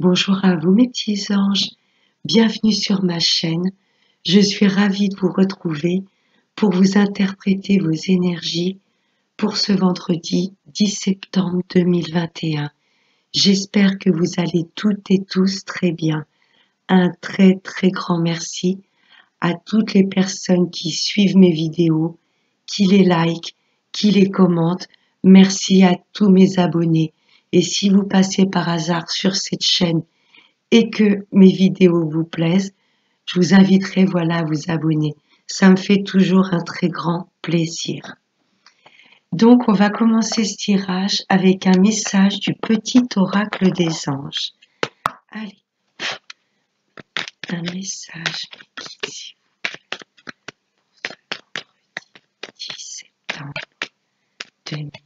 Bonjour à vous mes petits anges, bienvenue sur ma chaîne. Je suis ravie de vous retrouver pour vous interpréter vos énergies pour ce vendredi 10 septembre 2021. J'espère que vous allez toutes et tous très bien. Un très grand merci à toutes les personnes qui suivent mes vidéos, qui les like, qui les commentent. Merci à tous mes abonnés. Et si vous passez par hasard sur cette chaîne et que mes vidéos vous plaisent, je vous inviterai à vous abonner. Ça me fait toujours un très grand plaisir. Donc, on va commencer ce tirage avec un message du petit oracle des anges. Allez, un message ici pour ce vendredi 10 septembre 2021.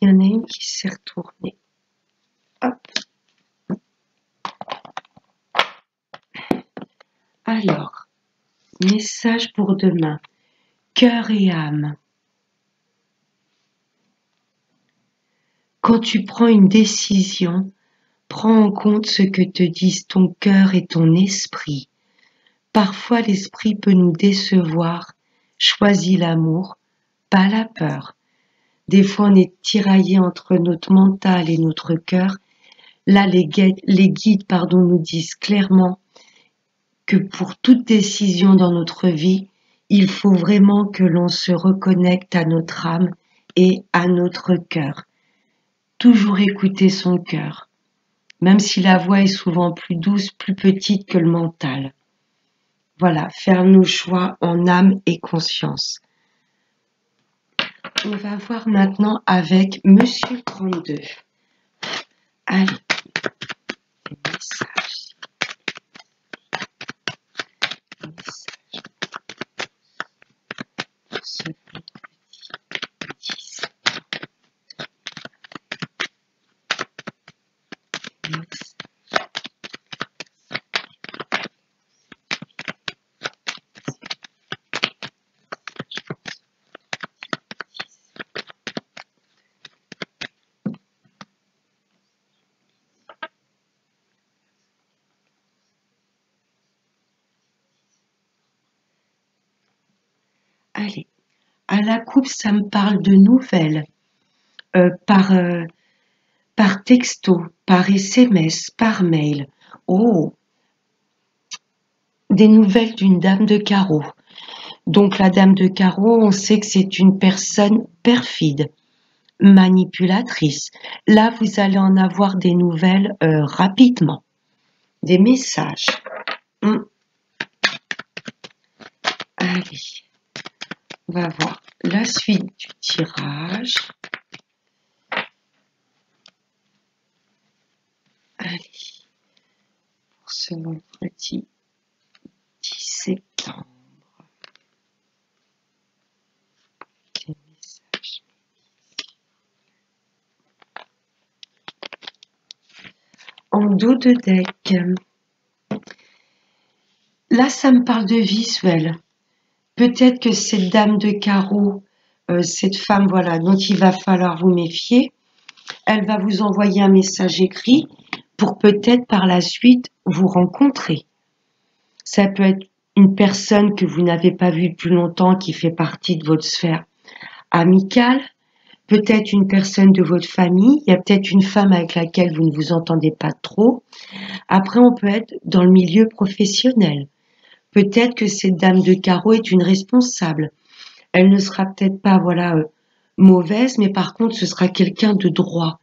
Il y en a une qui s'est retournée. Hop. Alors, message pour demain. Cœur et âme. Quand tu prends une décision, prends en compte ce que te disent ton cœur et ton esprit. Parfois l'esprit peut nous décevoir. Choisis l'amour, pas la peur. Des fois on est tiraillé entre notre mental et notre cœur. Là les guides nous disent clairement que pour toute décision dans notre vie, il faut vraiment que l'on se reconnecte à notre âme et à notre cœur. Toujours écouter son cœur, même si la voix est souvent plus douce, plus petite que le mental. Voilà, faire nos choix en âme et conscience. On va voir maintenant avec Monsieur 32. Allez, des messages. Ce vendredi 10 Allez, à la coupe, ça me parle de nouvelles par texto, par SMS, par mail. Oh, des nouvelles d'une dame de carreau. Donc la dame de carreau, on sait que c'est une personne perfide, manipulatrice. Là, vous allez en avoir des nouvelles rapidement, des messages. Allez, on va voir la suite du tirage. Allez, pour ce vendredi 10 septembre. Des messages. En dos de deck. Là, ça me parle de visuel. Peut-être que cette dame de carreau, cette femme, voilà, dont il va falloir vous méfier, elle va vous envoyer un message écrit pour peut-être par la suite vous rencontrer. Ça peut être une personne que vous n'avez pas vue depuis longtemps qui fait partie de votre sphère amicale, peut-être une personne de votre famille, il y a peut-être une femme avec laquelle vous ne vous entendez pas trop. Après, on peut être dans le milieu professionnel. Peut-être que cette dame de carreau est une responsable. Elle ne sera peut-être pas, mauvaise, mais par contre, ce sera quelqu'un de droit.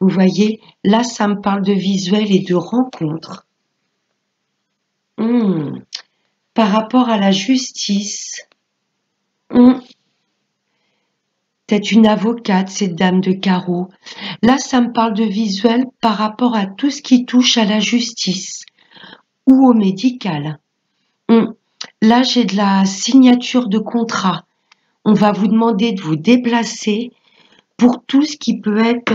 Vous voyez, là, ça me parle de visuel et de rencontre. Par rapport à la justice, peut-être une avocate, cette dame de carreau. Là, ça me parle de visuel par rapport à tout ce qui touche à la justice ou au médical. Là, j'ai de la signature de contrat. On va vous demander de vous déplacer pour tout ce qui peut être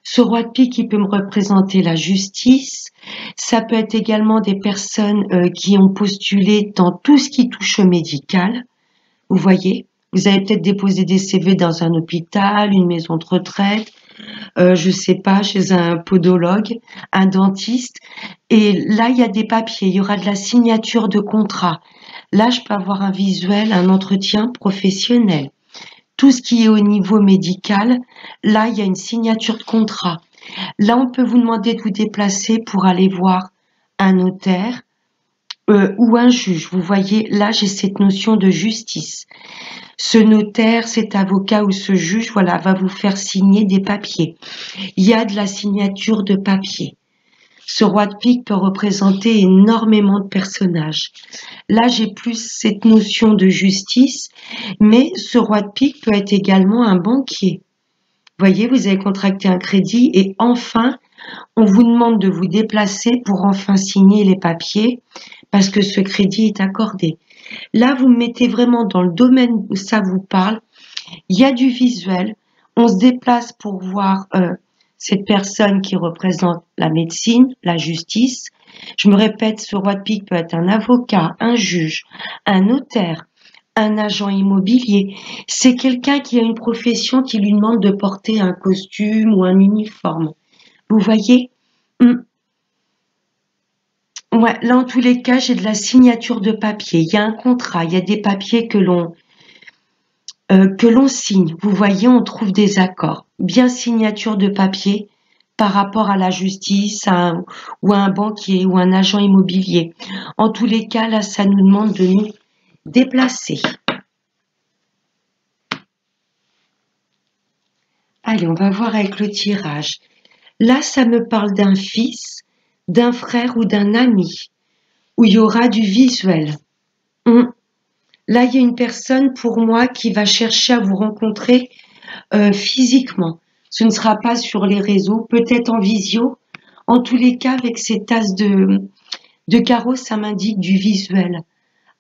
ce roi de pique qui peut me représenter la justice. Ça peut être également des personnes qui ont postulé dans tout ce qui touche au médical. Vous voyez, Vous avez peut-être déposé des CV dans un hôpital, une maison de retraite, je sais pas, chez un podologue, un dentiste. Et là, il y a des papiers, il y aura de la signature de contrat. Là, je peux avoir un visuel, un entretien professionnel. Tout ce qui est au niveau médical, là, il y a une signature de contrat. Là, on peut vous demander de vous déplacer pour aller voir un notaire ou un juge. Vous voyez, là, j'ai cette notion de justice. Ce notaire, cet avocat ou ce juge, voilà, va vous faire signer des papiers. Il y a de la signature de papier. Ce roi de pique peut représenter énormément de personnages. Là, j'ai plus cette notion de justice, mais ce roi de pique peut être également un banquier. Vous voyez, vous avez contracté un crédit et enfin, on vous demande de vous déplacer pour enfin signer les papiers parce que ce crédit est accordé. Là, vous me mettez vraiment dans le domaine où ça vous parle. Il y a du visuel. On se déplace pour voir cette personne qui représente la médecine, la justice. Je me répète, ce roi de pique peut être un avocat, un juge, un notaire, un agent immobilier. C'est quelqu'un qui a une profession qui lui demande de porter un costume ou un uniforme. Vous voyez? Ouais, là, en tous les cas, j'ai de la signature de papier. Il y a un contrat, il y a des papiers que l'on signe. Vous voyez, on trouve des accords. Bien signature de papier par rapport à la justice, ou à un banquier ou un agent immobilier. En tous les cas, là, ça nous demande de nous déplacer. Allez, on va voir avec le tirage. Là, ça me parle d'un fils, d'un frère ou d'un ami, où il y aura du visuel. Là, il y a une personne pour moi qui va chercher à vous rencontrer physiquement. Ce ne sera pas sur les réseaux, peut-être en visio. En tous les cas, avec ces tasses de carreaux, ça m'indique du visuel.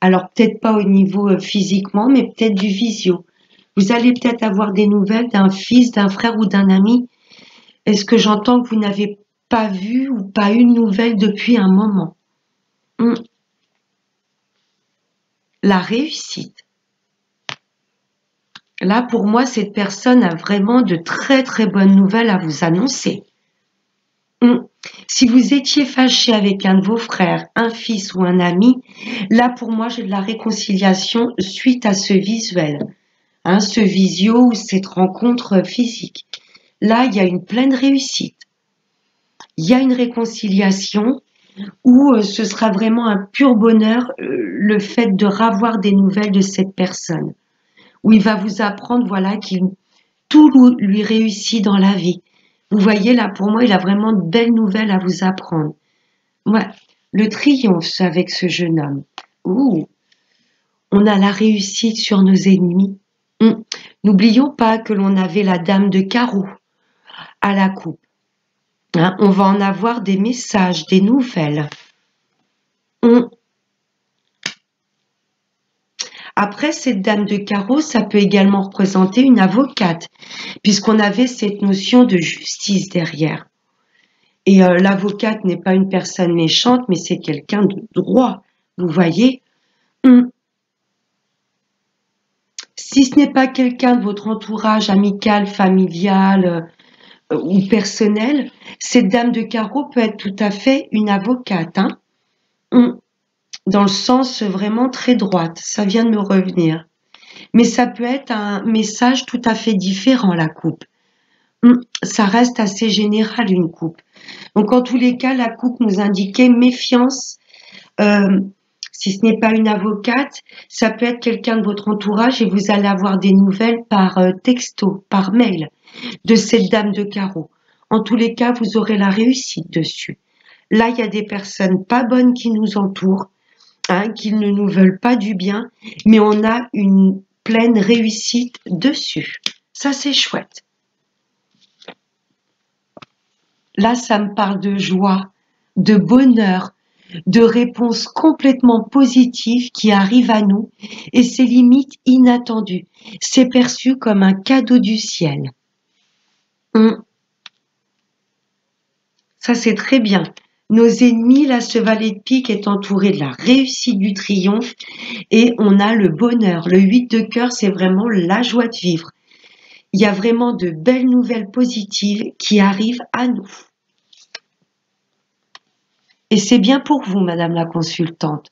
Alors, peut-être pas au niveau physiquement, mais peut-être du visio. Vous allez peut-être avoir des nouvelles d'un fils, d'un frère ou d'un ami. Est-ce que j'entends que vous n'avez pas vu ou pas eu de nouvelles depuis un moment? La réussite. Là, pour moi, cette personne a vraiment de très très bonnes nouvelles à vous annoncer. Si vous étiez fâché avec un de vos frères, un fils ou un ami, là pour moi j'ai de la réconciliation suite à ce visuel, ce visio ou cette rencontre physique. Là il y a une pleine réussite. Il y a une réconciliation où ce sera vraiment un pur bonheur le fait de ravoir des nouvelles de cette personne, où il va vous apprendre voilà qu'il tout lui réussit dans la vie. Vous voyez là pour moi il a vraiment de belles nouvelles à vous apprendre. Ouais, le triomphe avec ce jeune homme. Ouh, on a la réussite sur nos ennemis. N'oublions pas que l'on avait la dame de carreau à la coupe. On va en avoir des messages, des nouvelles. Après, cette dame de carreau, ça peut également représenter une avocate, puisqu'on avait cette notion de justice derrière. Et l'avocate n'est pas une personne méchante, mais c'est quelqu'un de droit. Vous voyez? Si ce n'est pas quelqu'un de votre entourage amical, familial ou personnel, cette dame de carreau peut être tout à fait une avocate, dans le sens vraiment très droite. Ça vient de me revenir. Mais ça peut être un message tout à fait différent, la coupe. Ça reste assez général, une coupe. Donc, en tous les cas, la coupe nous indiquait méfiance. Si ce n'est pas une avocate, ça peut être quelqu'un de votre entourage et vous allez avoir des nouvelles par texto, par mail de cette dame de carreau. En tous les cas, vous aurez la réussite dessus. Là, il y a des personnes pas bonnes qui nous entourent, qui ne nous veulent pas du bien, mais on a une pleine réussite dessus. Ça, c'est chouette. Là, ça me parle de joie, de bonheur, de réponses complètement positives qui arrivent à nous et c'est limite inattendu. C'est perçu comme un cadeau du ciel. Ça, c'est très bien. nos ennemis, là, ce valet de pique est entouré de la réussite du triomphe et on a le bonheur. Le 8 de cœur, c'est vraiment la joie de vivre. Il y a vraiment de belles nouvelles positives qui arrivent à nous. Et c'est bien pour vous, Madame la consultante.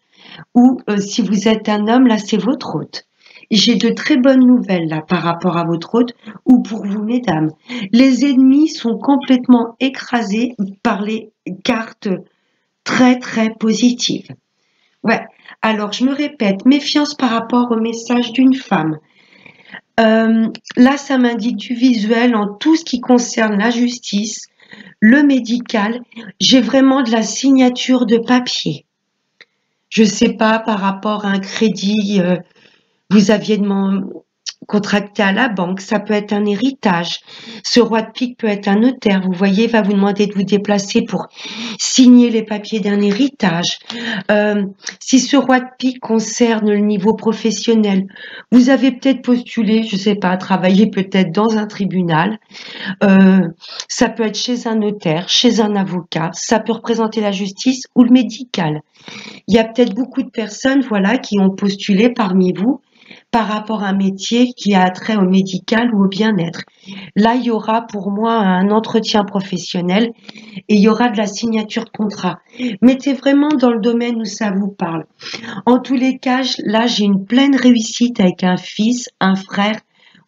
Ou si vous êtes un homme, là, c'est votre hôte. J'ai de très bonnes nouvelles là par rapport à votre hôte ou pour vous, mesdames. Les ennemis sont complètement écrasés par les cartes très très positives. Ouais. Alors je me répète, méfiance par rapport au message d'une femme. Là, ça m'indique du visuel en tout ce qui concerne la justice, le médical. J'ai vraiment de la signature de papier. Je sais pas par rapport à un crédit, vous aviez contracté à la banque, ça peut être un héritage. Ce roi de pique peut être un notaire, vous voyez, va vous demander de vous déplacer pour signer les papiers d'un héritage. Si ce roi de pique concerne le niveau professionnel, vous avez peut-être postulé, je sais pas, travailler peut-être dans un tribunal. Ça peut être chez un notaire, chez un avocat, ça peut représenter la justice ou le médical. Il y a peut-être beaucoup de personnes, voilà, qui ont postulé parmi vous par rapport à un métier qui a trait au médical ou au bien-être. Là, il y aura pour moi un entretien professionnel et il y aura de la signature de contrat. Mettez vraiment dans le domaine où ça vous parle. En tous les cas, là, j'ai une pleine réussite avec un fils, un frère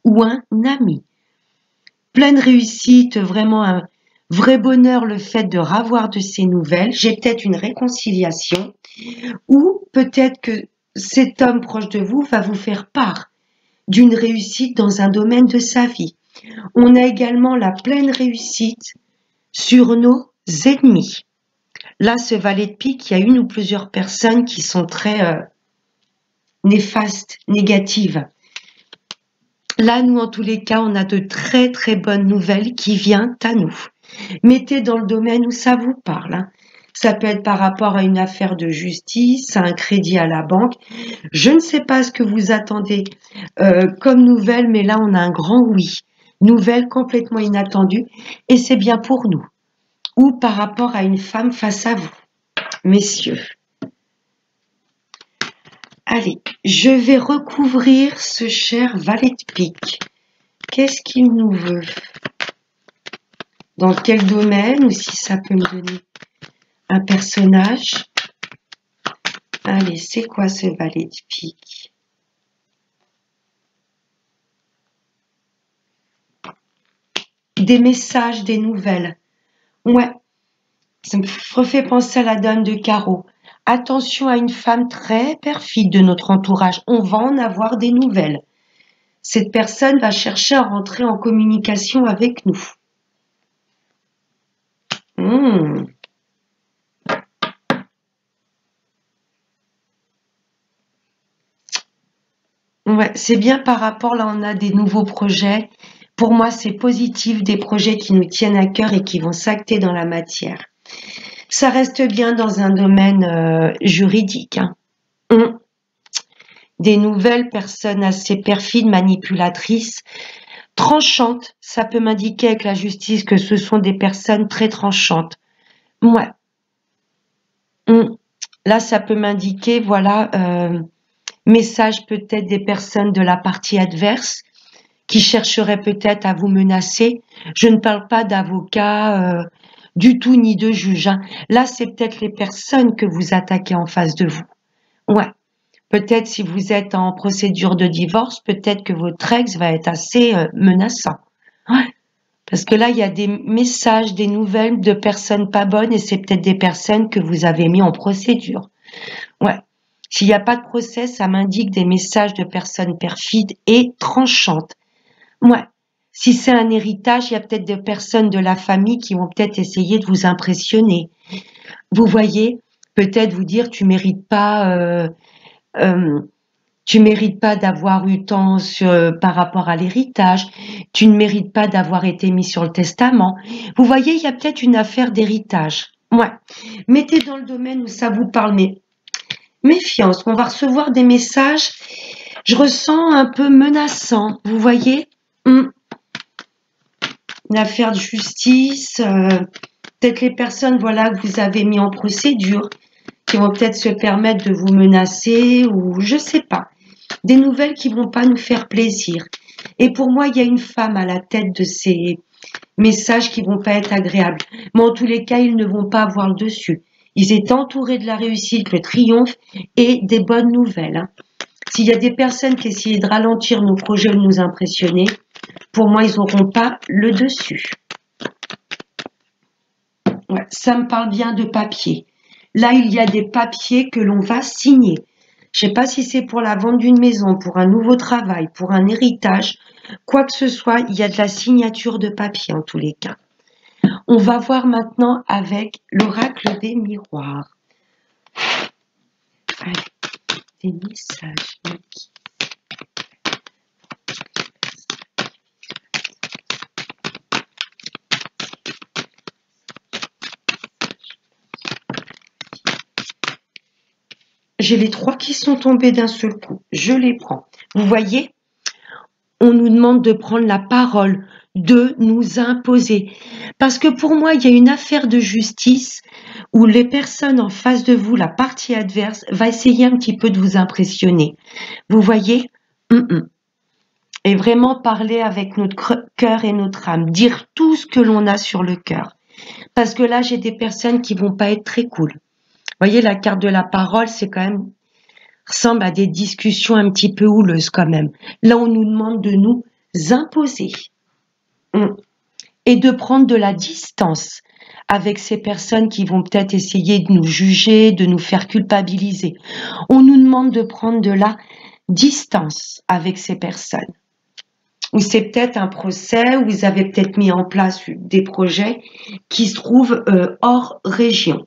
ou un ami. Pleine réussite, vraiment un vrai bonheur le fait de ravoir de ces nouvelles. J'ai peut-être une réconciliation ou peut-être que cet homme proche de vous va vous faire part d'une réussite dans un domaine de sa vie. On a également la pleine réussite sur nos ennemis. Là, ce valet de pique, il y a une ou plusieurs personnes qui sont très néfastes, négatives. Là, nous, en tous les cas, on a de très très bonnes nouvelles qui viennent à nous. Mettez dans le domaine où ça vous parle. Hein. Ça peut être par rapport à une affaire de justice, à un crédit à la banque. Je ne sais pas ce que vous attendez comme nouvelle, mais là, on a un grand oui. Nouvelle complètement inattendue, et c'est bien pour nous. Ou par rapport à une femme face à vous, messieurs. Allez, je vais recouvrir ce cher valet de pique. Qu'est-ce qu'il nous veut? Dans quel domaine? Ou si ça peut me donner un personnage? Allez, c'est quoi ce valet de pique? Des messages, des nouvelles. Ouais, ça me refait penser à la dame de carreau. Attention à une femme très perfide de notre entourage. On va en avoir des nouvelles. Cette personne va chercher à rentrer en communication avec nous. Ouais, c'est bien par rapport, là on a des nouveaux projets. Pour moi, c'est positif, des projets qui nous tiennent à cœur et qui vont s'acter dans la matière. Ça reste bien dans un domaine juridique. Hein. Des nouvelles personnes assez perfides, manipulatrices, tranchantes. Ça peut m'indiquer avec la justice que ce sont des personnes très tranchantes. Ouais. Là, ça peut m'indiquer, voilà, message peut-être des personnes de la partie adverse qui chercheraient peut-être à vous menacer. Je ne parle pas d'avocat du tout ni de juge. Hein. Là, c'est peut-être les personnes que vous attaquez en face de vous. Ouais. Peut-être si vous êtes en procédure de divorce, peut-être que votre ex va être assez menaçant. Ouais. Parce que là, il y a des messages, des nouvelles de personnes pas bonnes et c'est peut-être des personnes que vous avez mis en procédure. Ouais. S'il n'y a pas de procès, ça m'indique des messages de personnes perfides et tranchantes. Ouais. Si c'est un héritage, il y a peut-être des personnes de la famille qui vont peut-être essayer de vous impressionner. Vous voyez, peut-être vous dire tu mérites pas d'avoir eu tant par rapport à l'héritage, tu ne mérites pas d'avoir été mis sur le testament. Vous voyez, il y a peut-être une affaire d'héritage. Ouais. Mettez dans le domaine où ça vous parle, mais méfiance, on va recevoir des messages, je ressens un peu menaçant, vous voyez? Une affaire de justice, Peut-être les personnes, voilà, que vous avez mis en procédure, qui vont peut-être se permettre de vous menacer ou je sais pas. Des nouvelles qui vont pas nous faire plaisir. Et pour moi, il y a une femme à la tête de ces messages qui vont pas être agréables. Mais en tous les cas, ils ne vont pas avoir le dessus. Ils étaient entourés de la réussite, le triomphe et des bonnes nouvelles. Hein. S'il y a des personnes qui essayaient de ralentir nos projets ou de nous impressionner, pour moi, ils n'auront pas le dessus. Ouais, ça me parle bien de papier. Là, il y a des papiers que l'on va signer. Je ne sais pas si c'est pour la vente d'une maison, pour un nouveau travail, pour un héritage, quoi que ce soit, il y a de la signature de papier en tous les cas. On va voir maintenant avec l'oracle des miroirs. Allez, des messages. J'ai les 3 qui sont tombés d'un seul coup. Je les prends. Vous voyez, on nous demande de prendre la parole, de nous imposer. Parce que pour moi, il y a une affaire de justice où les personnes en face de vous, la partie adverse, va essayer un petit peu de vous impressionner. Vous voyez? Et vraiment parler avec notre cœur et notre âme. Dire tout ce que l'on a sur le cœur. Parce que là, j'ai des personnes qui vont pas être très cool. Vous voyez, la carte de la parole, c'est quand même ressemble à des discussions un petit peu houleuses quand même. Là, on nous demande de nous imposer et de prendre de la distance avec ces personnes qui vont peut-être essayer de nous juger, de nous faire culpabiliser. On nous demande de prendre de la distance avec ces personnes. Ou c'est peut-être un procès, où vous avez peut-être mis en place des projets qui se trouvent hors région.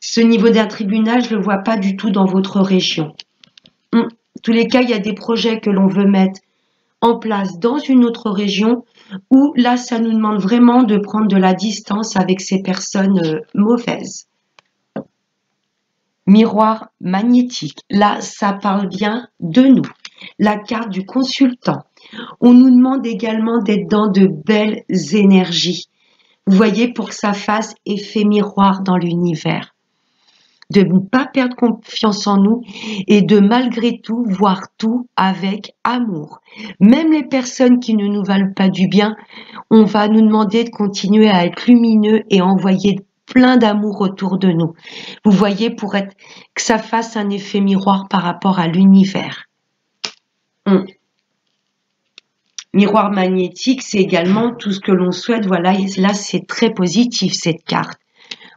Ce niveau d'un tribunal, je ne le vois pas du tout dans votre région. En tous les cas, il y a des projets que l'on veut mettre en place dans une autre région où là, ça nous demande vraiment de prendre de la distance avec ces personnes mauvaises. Miroir magnétique. Là, ça parle bien de nous. La carte du consultant. On nous demande également d'être dans de belles énergies. Vous voyez, pour que ça fasse effet miroir dans l'univers. De ne pas perdre confiance en nous et de malgré tout voir tout avec amour. Même les personnes qui ne nous valent pas du bien, on va nous demander de continuer à être lumineux et envoyer plein d'amour autour de nous. Vous voyez, pour que ça fasse un effet miroir par rapport à l'univers. Miroir magnétique, c'est également tout ce que l'on souhaite. Voilà, et là, c'est très positif cette carte.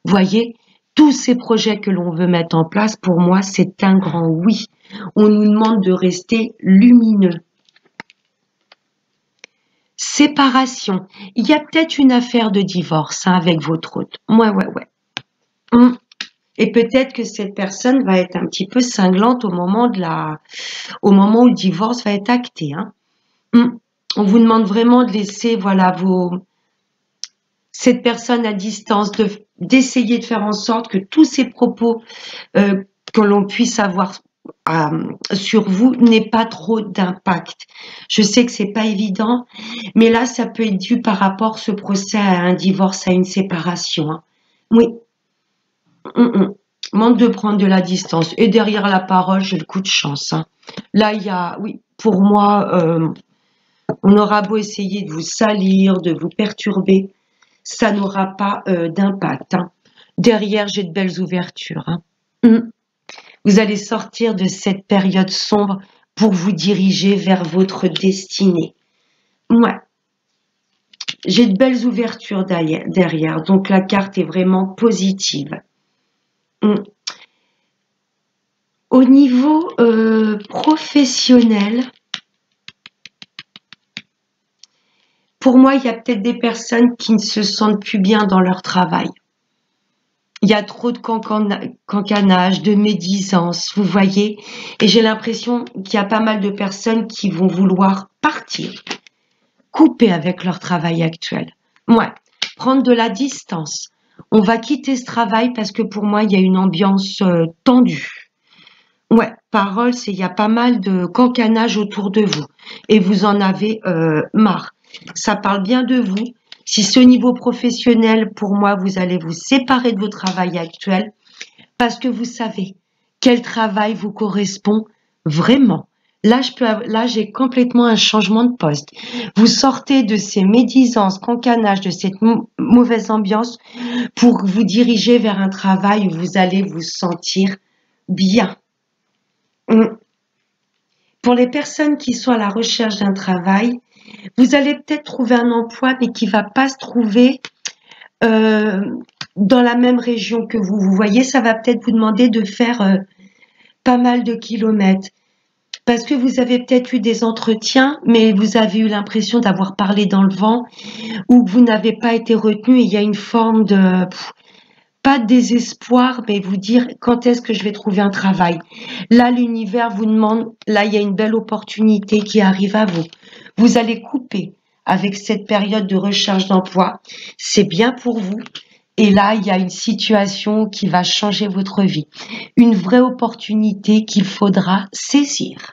Vous voyez, tous ces projets que l'on veut mettre en place, pour moi, c'est un grand oui. On nous demande de rester lumineux. Séparation. Il y a peut-être une affaire de divorce avec votre hôte. Ouais. Et peut-être que cette personne va être un petit peu cinglante au moment où le divorce va être acté. Hein. On vous demande vraiment de laisser, voilà, cette personne à distance, d'essayer de faire en sorte que tous ces propos que l'on puisse avoir sur vous n'aient pas trop d'impact. Je sais que c'est pas évident, mais là, ça peut être dû par rapport à ce procès à un divorce, à une séparation. Hein. Oui. Demande de prendre de la distance. Et derrière la parole, j'ai le coup de chance. Hein. Là, il y a, oui, pour moi, on aura beau essayer de vous salir, de vous perturber, ça n'aura pas d'impact. Hein. Derrière, j'ai de belles ouvertures. Hein. Vous allez sortir de cette période sombre pour vous diriger vers votre destinée. Ouais. J'ai de belles ouvertures derrière, donc la carte est vraiment positive. Au niveau professionnel, pour moi, il y a peut-être des personnes qui ne se sentent plus bien dans leur travail. Il y a trop de cancanage, de médisance, vous voyez. Et j'ai l'impression qu'il y a pas mal de personnes qui vont vouloir partir, couper avec leur travail actuel. Ouais, prendre de la distance. On va quitter ce travail parce que pour moi, il y a une ambiance tendue. Ouais, parole, c'est il y a pas mal de cancanage autour de vous. Et vous en avez marre. Ça parle bien de vous. Si c'est au niveau professionnel, pour moi, vous allez vous séparer de votre travail actuel parce que vous savez quel travail vous correspond vraiment. Là, j'ai complètement un changement de poste. Vous sortez de ces médisances, cancanages, de cette mauvaise ambiance pour vous diriger vers un travail où vous allez vous sentir bien. Pour les personnes qui sont à la recherche d'un travail, vous allez peut-être trouver un emploi, mais qui va pas se trouver dans la même région que vous. Vous voyez, ça va peut-être vous demander de faire pas mal de kilomètres. Parce que vous avez peut-être eu des entretiens, mais vous avez eu l'impression d'avoir parlé dans le vent ou que vous n'avez pas été retenu. Il y a une forme de, pas de désespoir, mais vous dire quand est-ce que je vais trouver un travail. Là, l'univers vous demande, là, il y a une belle opportunité qui arrive à vous. Vous allez couper avec cette période de recherche d'emploi. C'est bien pour vous. Et là, il y a une situation qui va changer votre vie. Une vraie opportunité qu'il faudra saisir.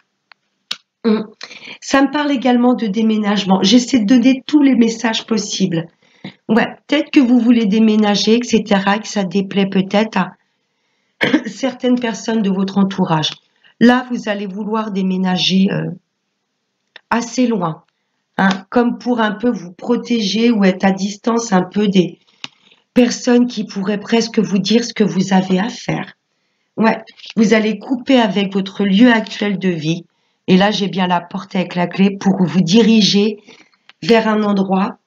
Ça me parle également de déménagement. J'essaie de donner tous les messages possibles. Ouais, peut-être que vous voulez déménager, etc., que ça déplaît peut-être à certaines personnes de votre entourage. Là, vous allez vouloir déménager assez loin, hein, comme pour un peu vous protéger ou être à distance un peu des personnes qui pourraient presque vous dire ce que vous avez à faire. Ouais, vous allez couper avec votre lieu actuel de vie. Et là, j'ai bien la porte avec la clé pour vous diriger vers un endroit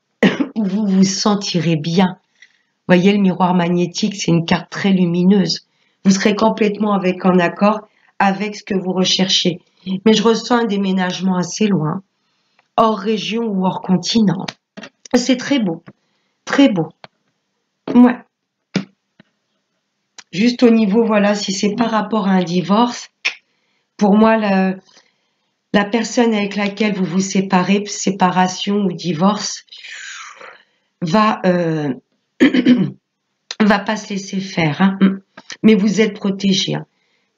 où vous vous sentirez bien. Vous voyez, le miroir magnétique, c'est une carte très lumineuse. Vous serez complètement en accord avec ce que vous recherchez. Mais je ressens un déménagement assez loin, hors région ou hors continent. C'est très beau, très beau. Ouais. Juste au niveau, voilà, si c'est par rapport à un divorce, pour moi, la personne avec laquelle vous vous séparez, séparation ou divorce, va va pas se laisser faire, hein. Mais vous êtes protégé. Hein.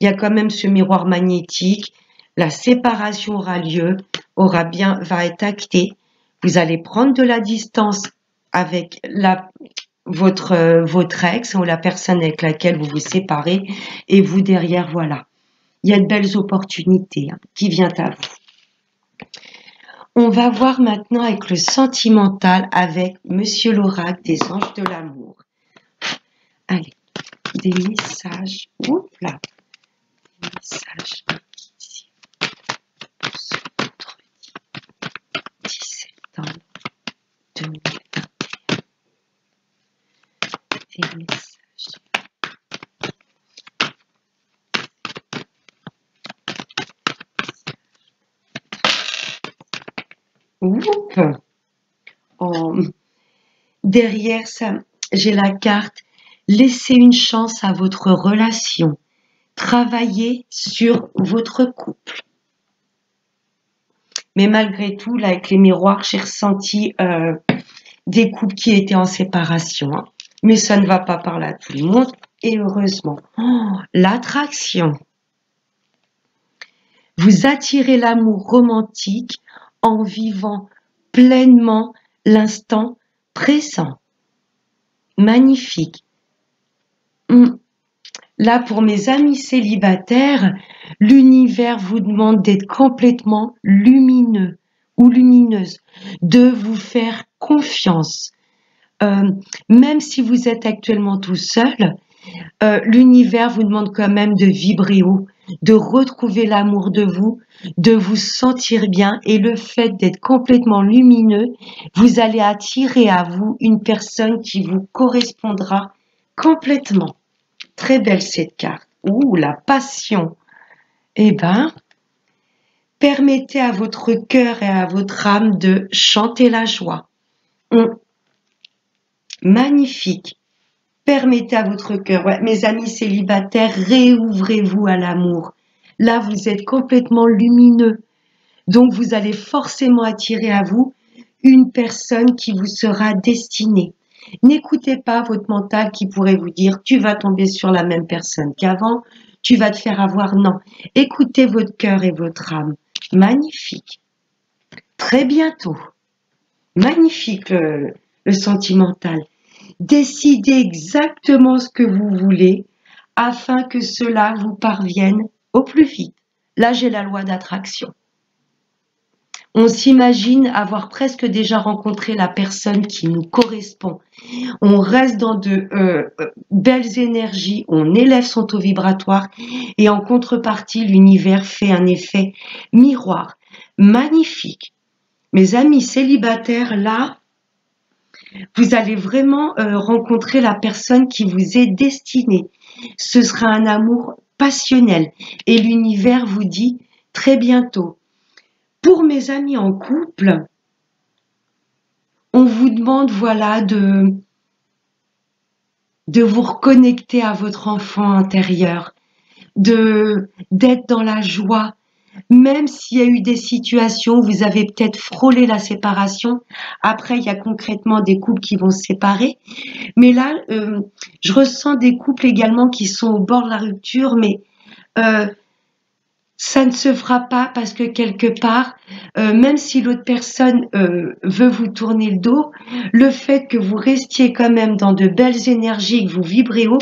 Il y a quand même ce miroir magnétique. La séparation aura lieu, va être actée. Vous allez prendre de la distance avec votre ex ou la personne avec laquelle vous vous séparez, et vous derrière, voilà. Il y a de belles opportunités qui viennent à vous. On va voir maintenant avec le sentimental avec Monsieur l'oracle des anges de l'amour. Allez, des messages. Oups là. Des messages ici. Ce vendredi 10 septembre 2021. Des messages. Oups. Oh. Derrière ça, j'ai la carte. Laissez une chance à votre relation. Travaillez sur votre couple. Mais malgré tout, là, avec les miroirs, j'ai ressenti des couples qui étaient en séparation. Hein. Mais ça ne va pas parler à tout le monde. Et heureusement. Oh, l'attraction. Vous attirez l'amour romantique en vivant pleinement l'instant présent. Magnifique. Là, pour mes amis célibataires, l'univers vous demande d'être complètement lumineux ou lumineuse, de vous faire confiance. Même si vous êtes actuellement tout seul, l'univers vous demande quand même de vibrer haut, de retrouver l'amour de vous sentir bien, et le fait d'être complètement lumineux, vous allez attirer à vous une personne qui vous correspondra complètement. Très belle cette carte. Ouh, la passion. Eh ben, permettez à votre cœur et à votre âme de chanter la joie. Magnifique. Permettez à votre cœur. Ouais, mes amis célibataires, réouvrez-vous à l'amour. Là, vous êtes complètement lumineux. Donc, vous allez forcément attirer à vous une personne qui vous sera destinée. N'écoutez pas votre mental qui pourrait vous dire tu vas tomber sur la même personne qu'avant, tu vas te faire avoir. Non, écoutez votre cœur et votre âme. Magnifique. Très bientôt. Magnifique le sentimental. Décidez exactement ce que vous voulez afin que cela vous parvienne au plus vite. Là, j'ai la loi d'attraction. On s'imagine avoir presque déjà rencontré la personne qui nous correspond. On reste dans de belles énergies, on élève son taux vibratoire et en contrepartie, l'univers fait un effet miroir. Magnifique. Mes amis célibataires, là, vous allez vraiment rencontrer la personne qui vous est destinée. Ce sera un amour passionnel et l'univers vous dit très bientôt. Pour mes amis en couple, on vous demande voilà de vous reconnecter à votre enfant intérieur, d'être dans la joie, même s'il y a eu des situations où vous avez peut-être frôlé la séparation. Après, il y a concrètement des couples qui vont se séparer. Mais là, je ressens des couples également qui sont au bord de la rupture, mais ça ne se fera pas parce que quelque part, même si l'autre personne veut vous tourner le dos, le fait que vous restiez quand même dans de belles énergies, que vous vibrez haut,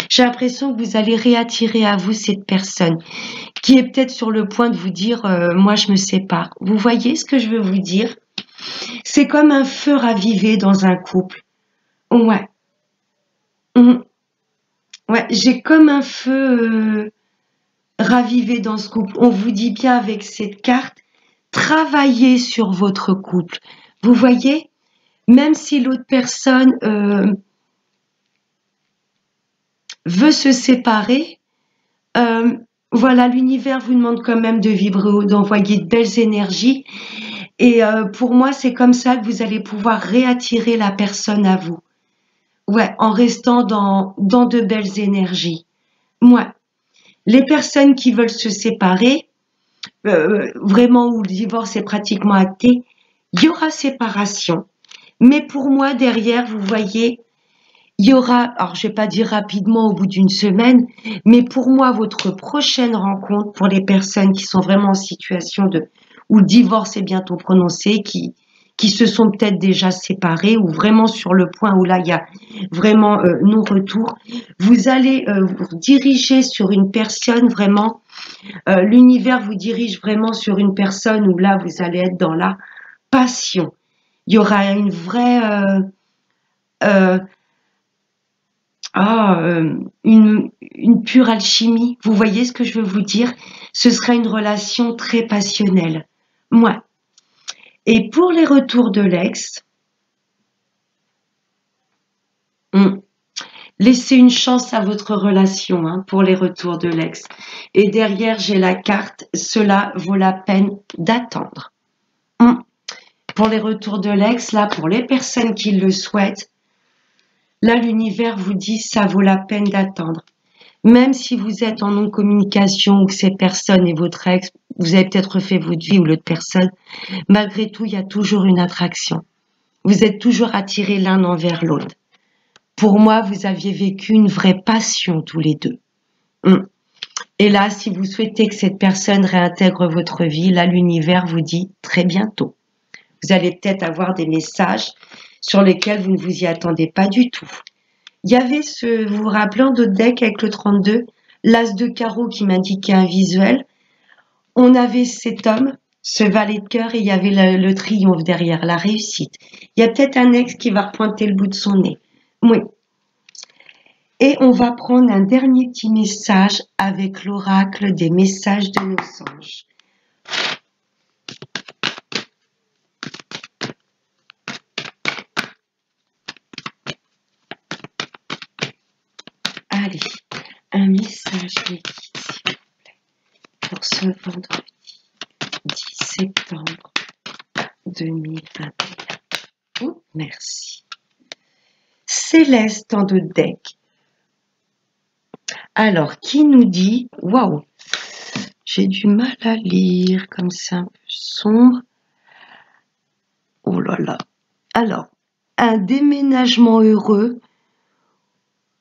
j'ai l'impression que vous allez réattirer à vous cette personne qui est peut-être sur le point de vous dire moi je me sépare. Vous voyez ce que je veux vous dire? C'est comme un feu ravivé dans un couple. Ouais. Ouais, j'ai comme un feu ravivé dans ce couple. On vous dit bien avec cette carte, travaillez sur votre couple. Vous voyez, même si l'autre personne veut se séparer, voilà, l'univers vous demande quand même de vibrer haut, d'envoyer de belles énergies. Et pour moi, c'est comme ça que vous allez pouvoir réattirer la personne à vous. Ouais, en restant dans de belles énergies. Ouais. Les personnes qui veulent se séparer, vraiment où le divorce est pratiquement acté, il y aura séparation. Mais pour moi, derrière, vous voyez, il y aura, alors je vais pas dire rapidement au bout d'une semaine, mais pour moi, votre prochaine rencontre pour les personnes qui sont vraiment en situation où le divorce est bientôt prononcé, qui se sont peut-être déjà séparés ou vraiment sur le point où là, il y a vraiment non-retour, vous allez vous diriger sur une personne vraiment, l'univers vous dirige vraiment sur une personne où là, vous allez être dans la passion. Il y aura une vraie... une pure alchimie. Vous voyez ce que je veux vous dire? Ce sera une relation très passionnelle. Moi. Et pour les retours de l'ex, laissez une chance à votre relation pour les retours de l'ex. Et derrière, j'ai la carte, cela vaut la peine d'attendre. Pour les retours de l'ex, là, pour les personnes qui le souhaitent, là, l'univers vous dit ça vaut la peine d'attendre. Même si vous êtes en non-communication ou que ces personnes et votre ex, vous avez peut-être refait votre vie ou l'autre personne, malgré tout, il y a toujours une attraction. Vous êtes toujours attirés l'un envers l'autre. Pour moi, vous aviez vécu une vraie passion tous les deux. Et là, si vous souhaitez que cette personne réintègre votre vie, là, l'univers vous dit très bientôt. Vous allez peut-être avoir des messages sur lesquels vous ne vous y attendez pas du tout. Il y avait vous vous rappelez en d'autres deck avec le 32, l'as de carreau qui m'indiquait un visuel. On avait cet homme, ce valet de cœur, et il y avait le triomphe derrière, la réussite. Il y a peut-être un ex qui va repointer le bout de son nez. Oui. Et on va prendre un dernier petit message avec l'oracle des messages de nos anges. Allez, un message des guides, s'il vous plaît, pour ce vendredi 10 septembre 2021. Merci. Céleste en deux decks. Alors, qui nous dit, waouh, j'ai du mal à lire, comme c'est un peu sombre. Oh là là. Alors, un déménagement heureux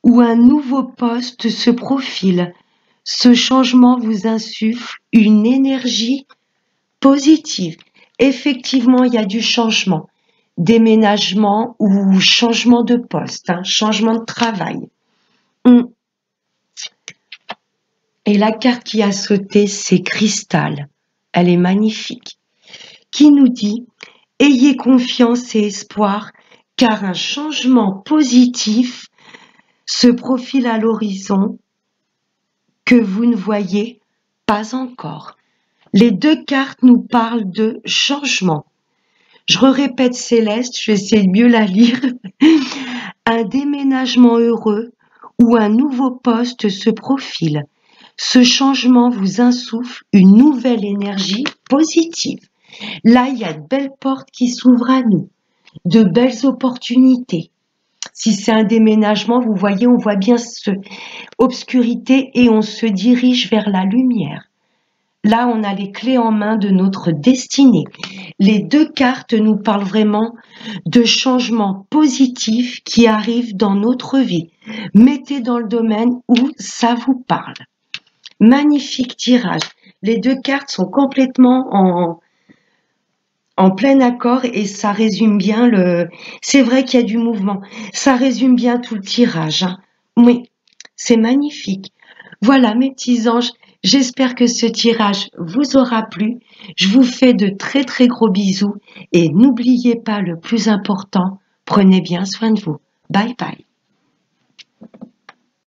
où un nouveau poste se profile. Ce changement vous insuffle une énergie positive. Effectivement, il y a du changement. déménagement ou changement de poste, hein, changement de travail. Et la carte qui a sauté, c'est Cristal. Elle est magnifique. Qui nous dit « Ayez confiance et espoir, car un changement positif se profile à l'horizon que vous ne voyez pas encore. » Les deux cartes nous parlent de changement. Je répète Céleste, je vais essayer de mieux la lire. Un déménagement heureux ou un nouveau poste se profile. Ce changement vous insuffle une nouvelle énergie positive. Là, il y a de belles portes qui s'ouvrent à nous, de belles opportunités. Si c'est un déménagement, vous voyez, on voit bien cette obscurité et on se dirige vers la lumière. Là, on a les clés en main de notre destinée. Les deux cartes nous parlent vraiment de changements positifs qui arrivent dans notre vie. Mettez dans le domaine où ça vous parle. Magnifique tirage. Les deux cartes sont complètement en plein accord et ça résume bien le... C'est vrai qu'il y a du mouvement. Ça résume bien tout le tirage. Hein. Oui, c'est magnifique. Voilà mes petits anges. J'espère que ce tirage vous aura plu. Je vous fais de très très gros bisous et n'oubliez pas le plus important, prenez bien soin de vous. Bye bye.